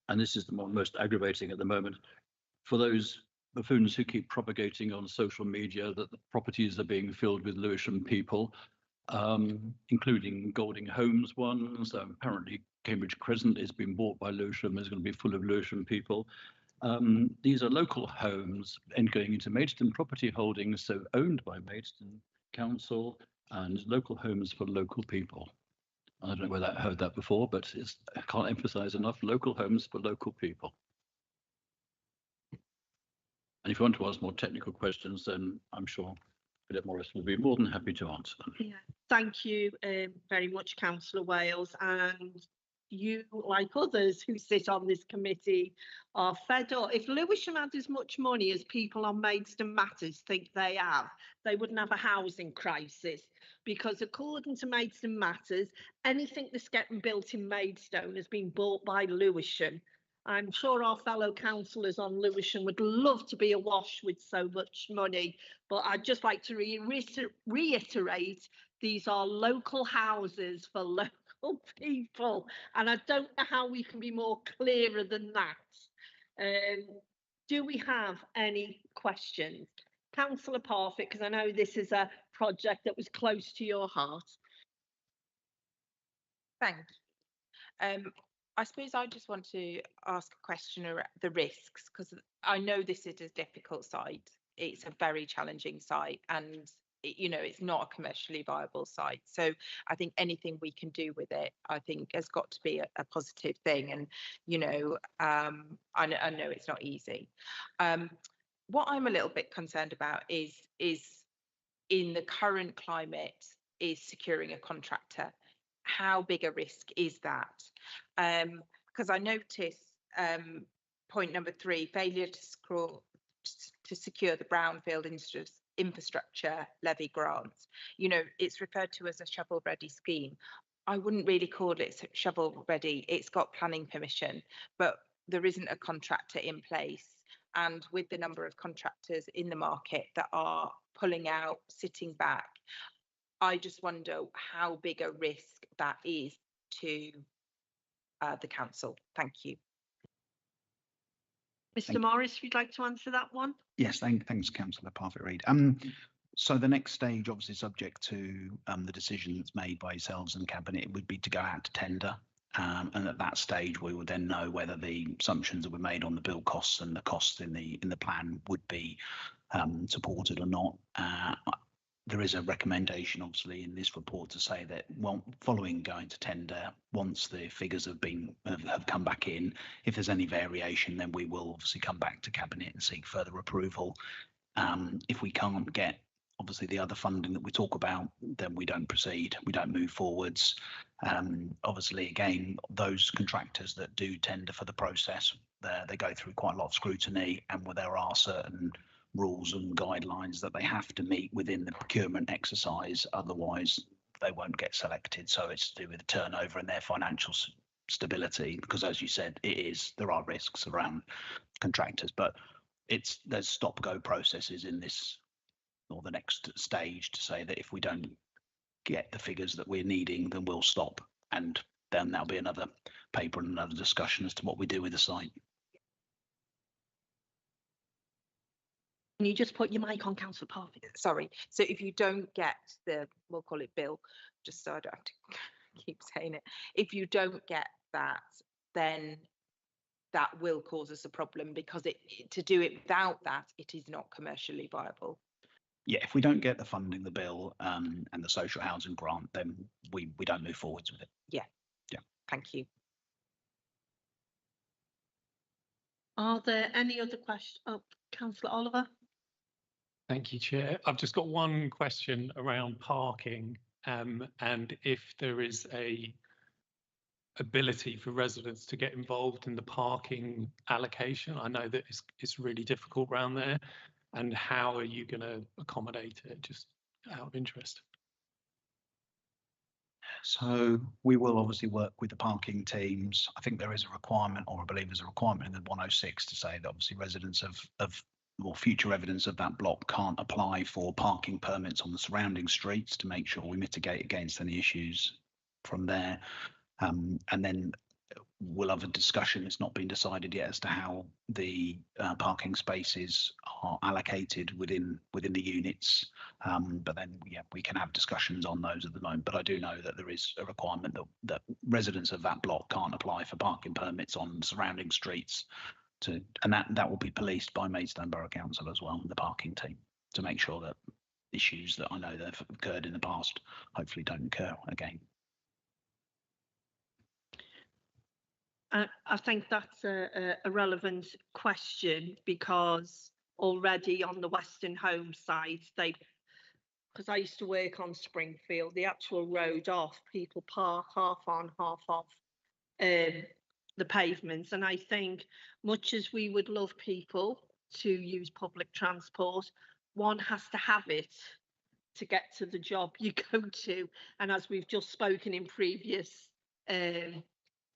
and this is the most aggravating at the moment, for those buffoons who keep propagating on social media that the properties are being filled with Lewisham people, including Golding Homes ones. Apparently Cambridge Crescent is being bought by Lewisham, is going to be full of Lewisham people. These are local homes and going into Maidstone property holdings, so owned by Maidstone Council, and local homes for local people. I don't know whether I heard that before, but I can't emphasize enough, local homes for local people. And if you want to ask more technical questions, then I'm sure Philip Morris will be more than happy to answer them. Yeah, thank you very much, Councillor Wales. And you, like others who sit on this committee, are fed up. If Lewisham had as much money as people on Maidstone Matters think they have, they wouldn't have a housing crisis. Because according to Maidstone Matters, anything that's getting built in Maidstone has been bought by Lewisham. I'm sure our fellow councillors on Lewisham would love to be awash with so much money, but I'd just like to reiterate, these are local houses for local people, and I don't know how we can be more clearer than that. Do we have any questions? Councillor Parfitt, because I know this is a project that was close to your heart. Thank you. I suppose I just want to ask a question around the risks, because I know this is a difficult site. It's a very challenging site, and it's not a commercially viable site. So I think anything we can do with it, I think, has got to be a positive thing. And I know it's not easy. What I'm a little bit concerned about is in the current climate is securing a contractor. How big a risk is that? Because I notice point number 3, failure to secure the brownfield infrastructure levy grants. It's referred to as a shovel-ready scheme. I wouldn't really call it shovel-ready. It's got planning permission, but there isn't a contractor in place. And with the number of contractors in the market that are pulling out, sitting back, I just wonder how big a risk that is to the council. Thank you. Mr. Morris, if you'd like to answer that one. Yes, thanks, Councillor Parfitt-Reid. So the next stage, obviously subject to the decision that's made by yourselves and Cabinet, would be to go out to tender. And at that stage, we would then know whether the assumptions that were made on the build costs and the costs in the plan would be supported or not. There is a recommendation, obviously, in this report to say that, well, following going to tender, once the figures have come back in, if there's any variation, then we will obviously come back to Cabinet and seek further approval. If we can't get, obviously, the other funding that we talk about, then we don't proceed, we don't move forwards. Obviously, again, those contractors that do tender for the process, they go through quite a lot of scrutiny, and where there are certain rules and guidelines that they have to meet within the procurement exercise, otherwise they won't get selected. So it's to do with the turnover and their financial stability, because as you said, there are risks around contractors, but there's stop-go processes in this or the next stage to say that if we don't get the figures that we're needing, then we'll stop, and then there'll be another paper and another discussion as to what we do with the site. Can you just put your mic on, Councillor Parfitt? Sorry. So if you don't get the, we'll call it bill, just so I don't have to keep saying it. If you don't get that, then that will cause us a problem, because to do it without that, it is not commercially viable. Yeah, if we don't get the funding, the bill, and the social housing grant, then we don't move forwards with it. Yeah. Yeah. Thank you. Are there any other questions? Oh, Councillor Oliver. Thank you, Chair. I've just got one question around parking, and if there is a ability for residents to get involved in the parking allocation. I know that it's really difficult around there, and how are you going to accommodate it, just out of interest? So we will obviously work with the parking teams. I think there is a requirement, or I believe there's a requirement in the 106 to say that obviously residents of or future evidence of that block can't apply for parking permits on the surrounding streets, to make sure we mitigate against any issues from there. And then we'll have a discussion. It's not been decided yet as to how the parking spaces are allocated within the units. But then, yeah, we can have discussions on those at the moment. But I do know that there is a requirement that residents of that block can't apply for parking permits on surrounding streets. And that will be policed by Maidstone Borough Council as well, the parking team, to make sure that issues that I know that have occurred in the past hopefully don't occur again. I think that's a relevant question, because already on the Western Home side, because I used to work on Springfield, the actual road off, people park half on, half off the pavements. And I think, much as we would love people to use public transport, one has to have it to get to the job you go to. And as we've just spoken in previous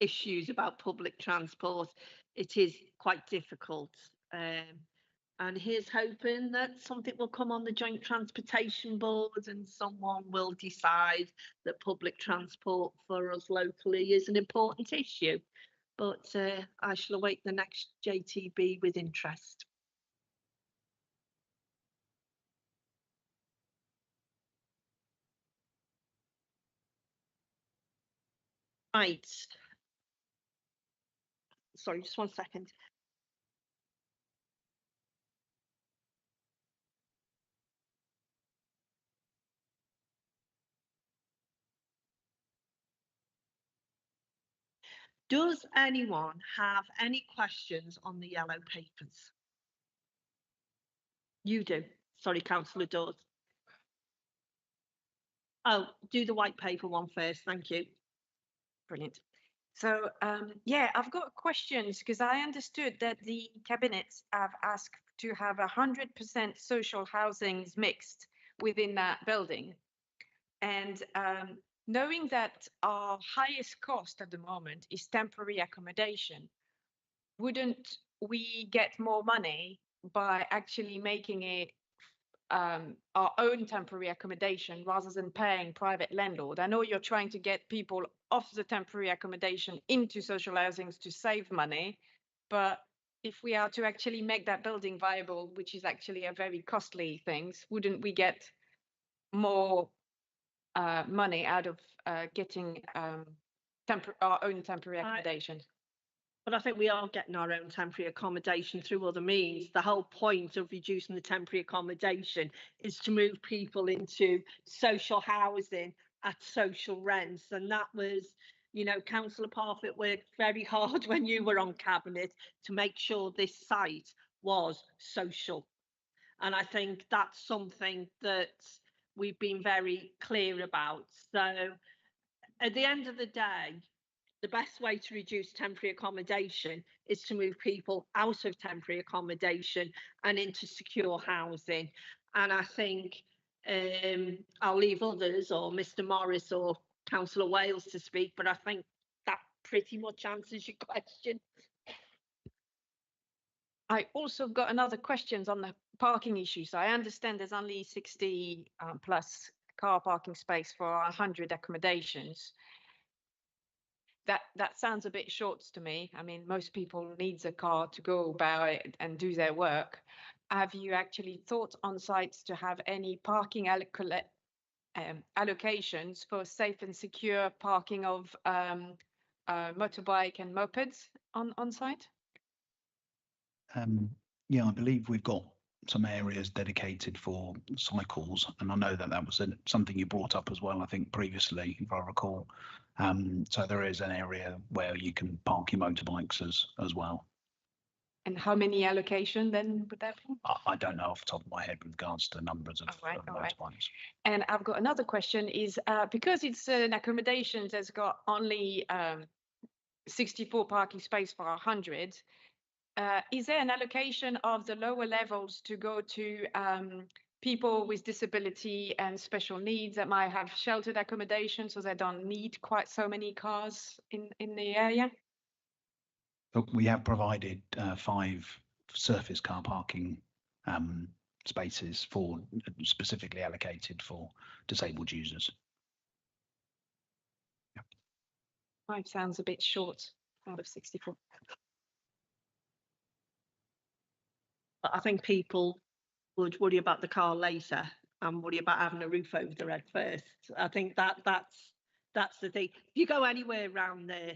issues about public transport, it is quite difficult. And here's hoping that something will come on the Joint Transportation Board and someone will decide that public transport for us locally is an important issue. But I shall await the next JTB with interest. Right. Sorry, just 1 second. Does anyone have any questions on the yellow papers? You do. Sorry, Councillor Dawes. Oh, do the white paper one first. Thank you. Brilliant. So, yeah, I've got questions, because I understood that the cabinets have asked to have 100% social housings mixed within that building. And knowing that our highest cost at the moment is temporary accommodation, wouldn't we get more money by actually making it our own temporary accommodation rather than paying private landlord? I know you're trying to get people off the temporary accommodation into social housings to save money, but if we are to actually make that building viable, which is actually a very costly thing, wouldn't we get more money out of getting our own temporary accommodation? But I think we are getting our own temporary accommodation through other means. The whole point of reducing the temporary accommodation is to move people into social housing at social rents. And that was, you know, Councillor Parfitt worked very hard when you were on Cabinet to make sure this site was social. And I think that's something that we've been very clear about. So at the end of the day, the best way to reduce temporary accommodation is to move people out of temporary accommodation and into secure housing. And I think I'll leave others, or Mr. Morris or Councillor Wales, to speak, but I think that pretty much answers your question. I also got another questions on the parking issue. So I understand there's only 60 plus car parking space for 100 accommodations. That sounds a bit short to me. I mean, most people needs a car to go about it and do their work. have you actually thought on sites to have any parking allocations for safe and secure parking of motorbike and mopeds on site? Yeah, I believe we've got some areas dedicated for cycles, and I know that that was something you brought up as well, I think previously, if I recall. So there is an area where you can park your motorbikes as well. And how many allocation then would that be? I don't know off the top of my head with regards to the numbers of, All right. motorbikes. And I've got another question is because it's an accommodation that's got only 64 parking space for 100, is there an allocation of the lower levels to go to people with disability and special needs that might have sheltered accommodation so they don't need quite so many cars in the area? Look, we have provided 5 surface car parking spaces for specifically allocated for disabled users. 5 sounds a bit short out of 64. But I think people would worry about the car later and worry about having a roof over their head first. I think that's the thing. If you go anywhere around there,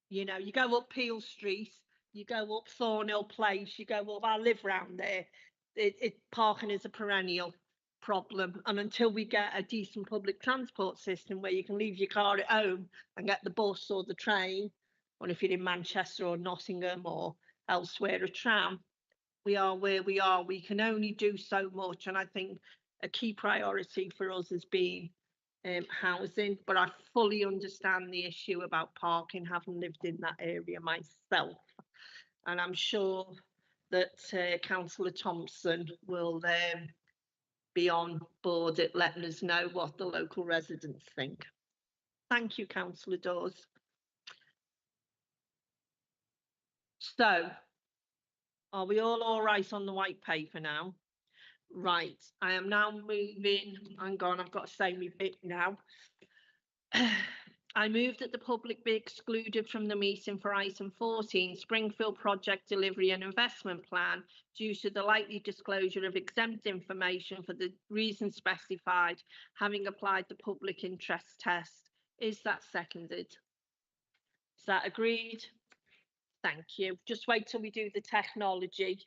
you know, you go up Peel Street, you go up Thornhill Place, you go up, I live round there. Parking is a perennial problem. And until we get a decent public transport system where you can leave your car at home and get the bus or the train, or if you're in Manchester or Nottingham or elsewhere, a tram, we are where we are. We can only do so much. And I think a key priority for us has been housing, but I fully understand the issue about parking, having lived in that area myself. And I'm sure that Councillor Thompson will be on board at letting us know what the local residents think. Thank you, Councillor Dawes. So, are we all right on the white paper now? Right, I am now moving, hang on, I've got to say my bit now. I move that the public be excluded from the meeting for item 14, Springfield Project Delivery and Investment Plan, due to the likely disclosure of exempt information for the reasons specified, having applied the public interest test. Is that seconded? Is that agreed? Thank you. Just wait till we do the technology.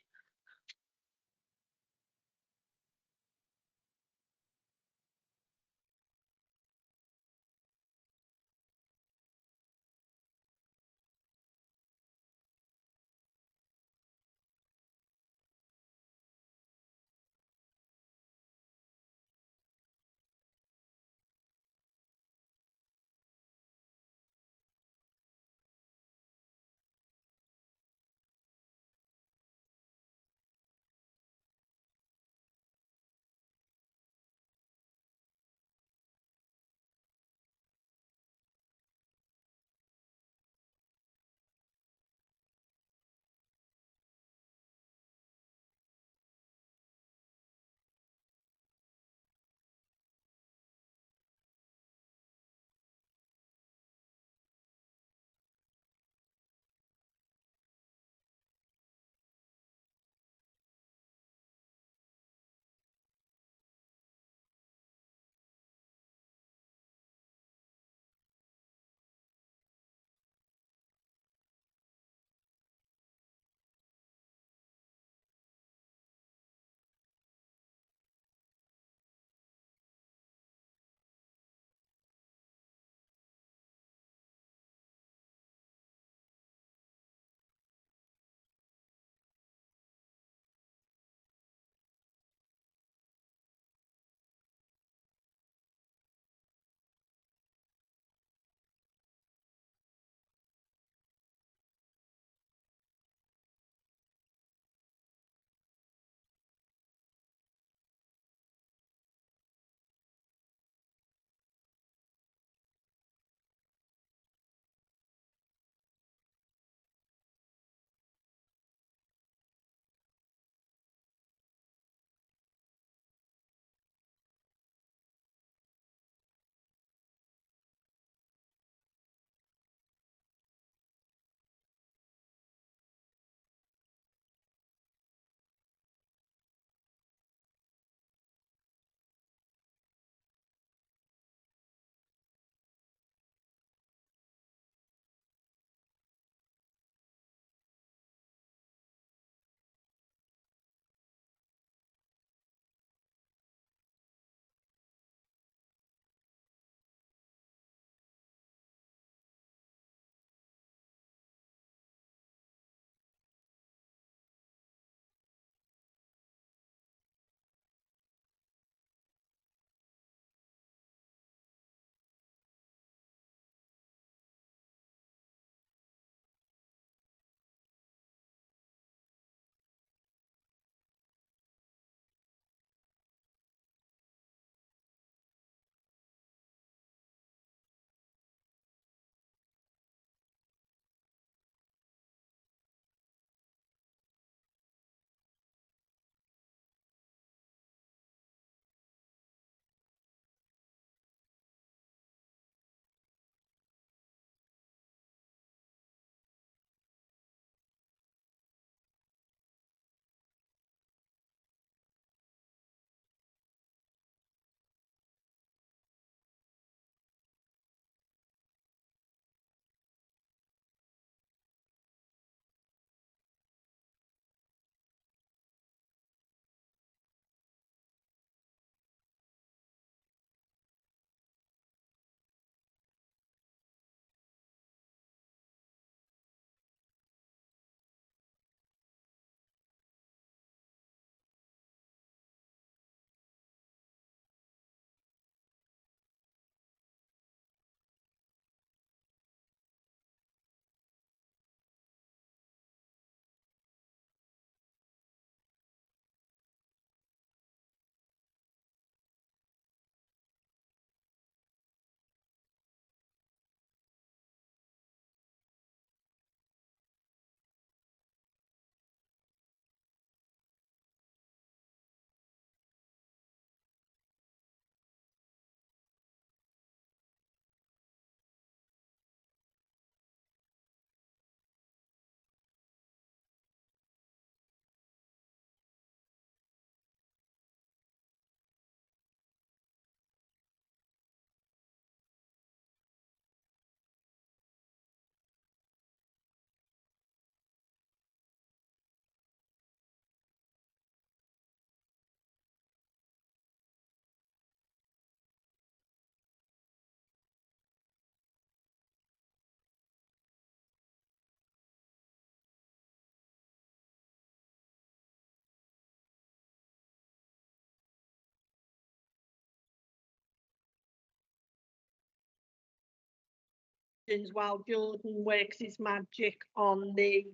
while Jordan works his magic on the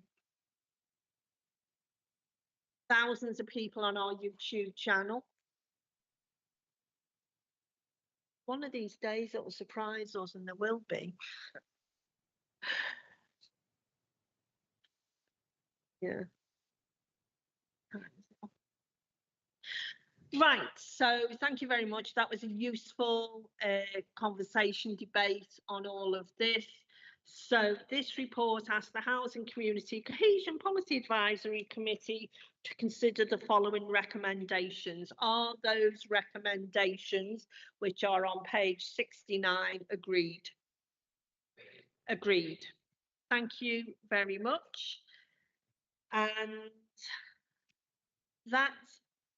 thousands of people on our YouTube channel. One of these days it will surprise us, and there will be. Yeah. Right, so thank you very much. That was a useful conversation, debate on all of this. So this report asks the Housing Community Cohesion Policy Advisory Committee to consider the following recommendations. Are those recommendations, which are on page 69, agreed? Agreed. Thank you very much. And that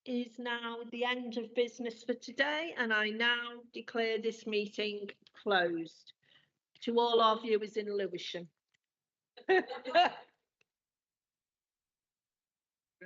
is now the end of business for today, and I now declare this meeting closed. To all our viewers in Lewisham.